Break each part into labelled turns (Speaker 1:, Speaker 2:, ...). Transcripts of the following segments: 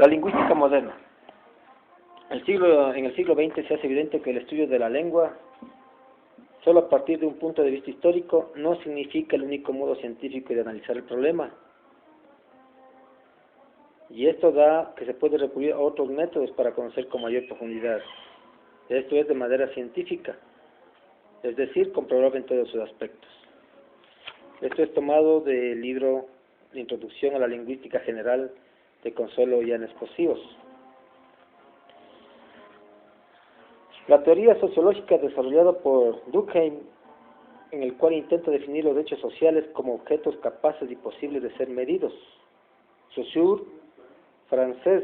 Speaker 1: La lingüística moderna. En el siglo XX se hace evidente que el estudio de la lengua, solo a partir de un punto de vista histórico, no significa el único modo científico de analizar el problema. Y esto da que se puede recurrir a otros métodos para conocer con mayor profundidad. Esto es de manera científica, es decir, comprobable en todos sus aspectos. Esto es tomado del libro de Introducción a la Lingüística General de Consuelo Llanes Cosíos. La teoría sociológica desarrollada por Durkheim, en el cual intenta definir los hechos sociales como objetos capaces y posibles de ser medidos. Saussure, francés,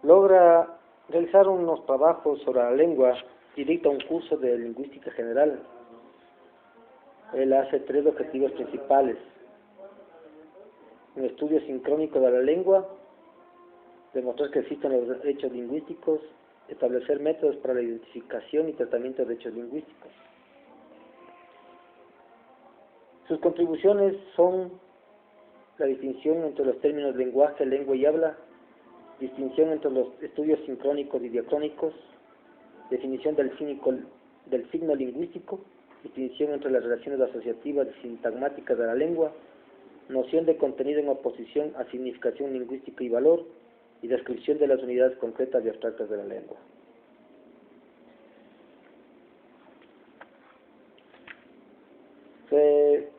Speaker 1: logra realizar unos trabajos sobre la lengua y dicta un curso de lingüística general. Él hace 3 objetivos principales: un estudio sincrónico de la lengua, demostrar que existen los hechos lingüísticos, establecer métodos para la identificación y tratamiento de hechos lingüísticos. Sus contribuciones son la distinción entre los términos lenguaje, lengua y habla, distinción entre los estudios sincrónicos y diacrónicos, definición del signo lingüístico, distinción entre las relaciones asociativas y sintagmáticas de la lengua, noción de contenido en oposición a significación lingüística y valor, y descripción de las unidades concretas y abstractas de la lengua. Se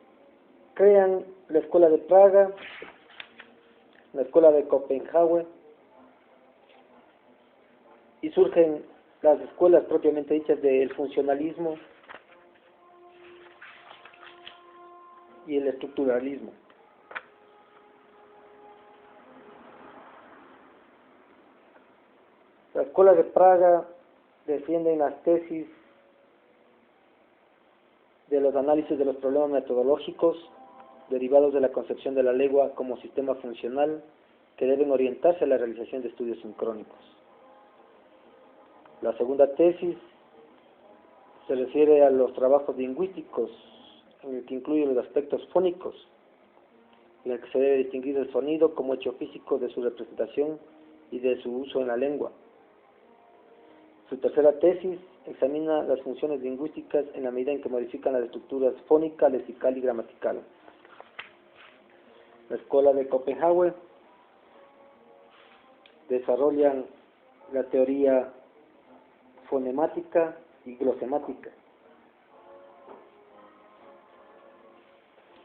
Speaker 1: crean la Escuela de Praga, la Escuela de Copenhague, y surgen las escuelas propiamente dichas del funcionalismo y el estructuralismo. La Escuela de Praga defiende las tesis de los análisis de los problemas metodológicos derivados de la concepción de la lengua como sistema funcional que deben orientarse a la realización de estudios sincrónicos. La segunda tesis se refiere a los trabajos lingüísticos, en el que incluye los aspectos fónicos, en el que se debe distinguir el sonido como hecho físico de su representación y de su uso en la lengua. Su tercera tesis examina las funciones lingüísticas en la medida en que modifican las estructuras fónica, lexical y gramatical. La Escuela de Copenhague desarrollan la teoría fonemática y glosemática.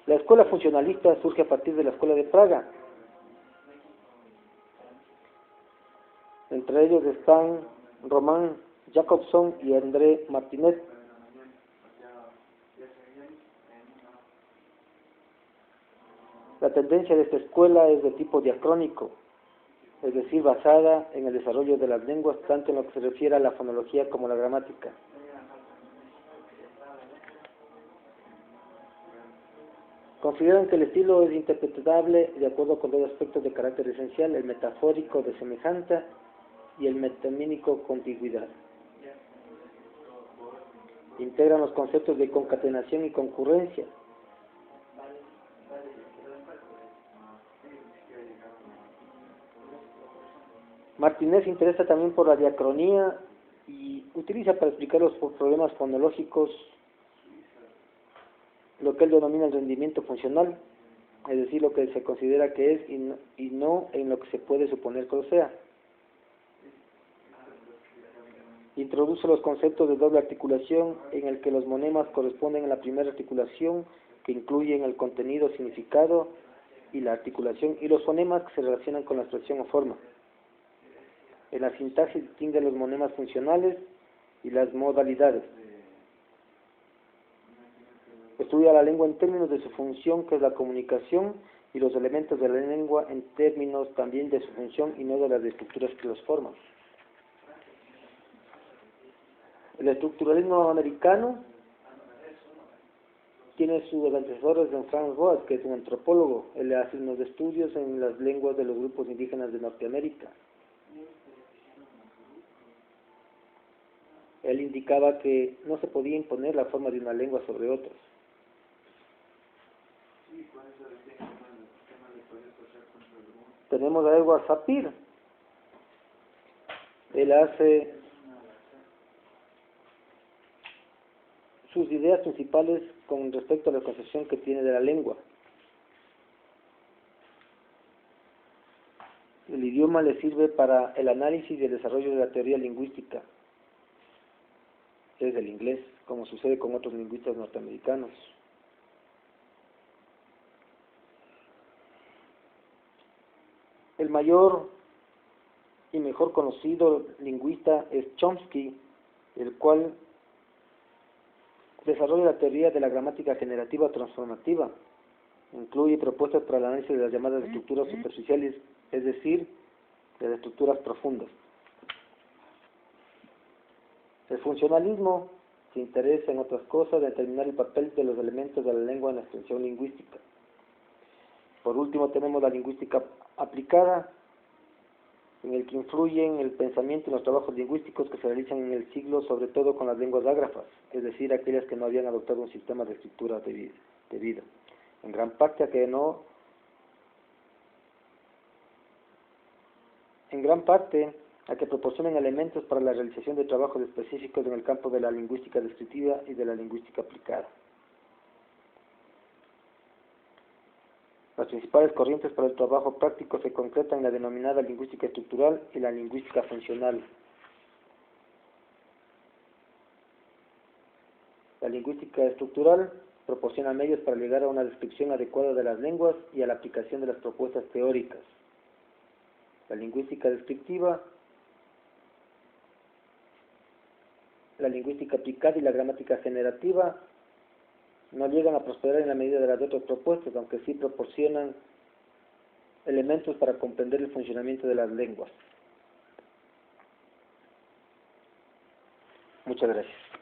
Speaker 1: La escuela funcionalista surge a partir de la Escuela de Praga. Entre ellos están Roman Jakobson y André Martinet. La tendencia de esta escuela es de tipo diacrónico, es decir, basada en el desarrollo de las lenguas, tanto en lo que se refiere a la fonología como a la gramática. Consideran que el estilo es interpretable de acuerdo con 2 aspectos de carácter esencial: el metafórico de semejanza y el metamínico contigüidad. Integran los conceptos de concatenación y concurrencia. Martínez se interesa también por la diacronía y utiliza para explicar los problemas fonológicos lo que él denomina el rendimiento funcional, es decir, lo que se considera que es y no en lo que se puede suponer que lo sea. Introduce los conceptos de doble articulación, en el que los monemas corresponden a la primera articulación, que incluyen el contenido, significado y la articulación, y los fonemas que se relacionan con la expresión o forma. En la sintaxis distingue los monemas funcionales y las modalidades. Estudia la lengua en términos de su función, que es la comunicación, y los elementos de la lengua en términos también de su función y no de las estructuras que los forman. El estructuralismo americano tiene sus antecesores en Franz Boas, que es un antropólogo. Él hace unos estudios en las lenguas de los grupos indígenas de Norteamérica. Él indicaba que no se podía imponer la forma de una lengua sobre otras. tenemos a Edward Sapir. Él hace sus ideas principales con respecto a la concepción que tiene de la lengua. El idioma le sirve para el análisis y el desarrollo de la teoría lingüística, que es el inglés, como sucede con otros lingüistas norteamericanos. El mayor y mejor conocido lingüista es Chomsky, el cual desarrolla la teoría de la gramática generativa transformativa. Incluye propuestas para el análisis de las llamadas estructuras superficiales, es decir, de las estructuras profundas. El funcionalismo se interesa en otras cosas, de determinar el papel de los elementos de la lengua en la extensión lingüística. Por último tenemos la lingüística aplicada, en el que influyen el pensamiento y los trabajos lingüísticos que se realizan en el siglo, sobre todo con las lenguas ágrafas, es decir, aquellas que no habían adoptado un sistema de escritura debido. En gran parte a que proporcionan elementos para la realización de trabajos específicos en el campo de la lingüística descriptiva y de la lingüística aplicada. Las principales corrientes para el trabajo práctico se concretan en la denominada lingüística estructural y la lingüística funcional. La lingüística estructural proporciona medios para llegar a una descripción adecuada de las lenguas y a la aplicación de las propuestas teóricas. La lingüística descriptiva, la lingüística aplicada y la gramática generativa no llegan a prosperar en la medida de las otras propuestas, aunque sí proporcionan elementos para comprender el funcionamiento de las lenguas. Muchas gracias.